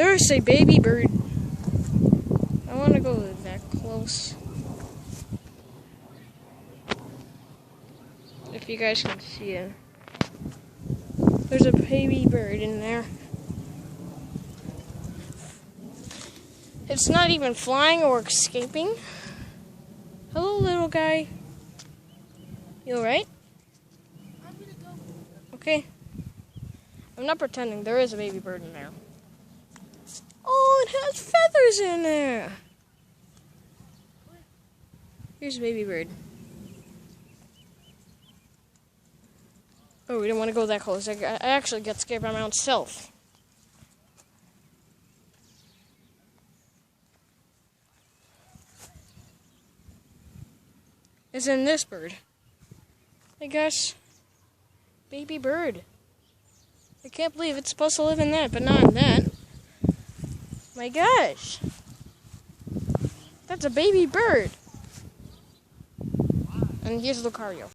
There's a baby bird. I want to go that close. If you guys can see it. There's a baby bird in there. It's not even flying or escaping. Hello, little guy. You alright? I'm gonna go. Okay. I'm not pretending. There is a baby bird in there. Oh, it has feathers in there. Here's a baby bird. Oh, we didn't want to go that close. I actually got scared by my own self. It's in this bird. Hey gosh. Baby bird. I can't believe it's supposed to live in that, but not in that. My gosh. That's a baby bird. And here's Lucario.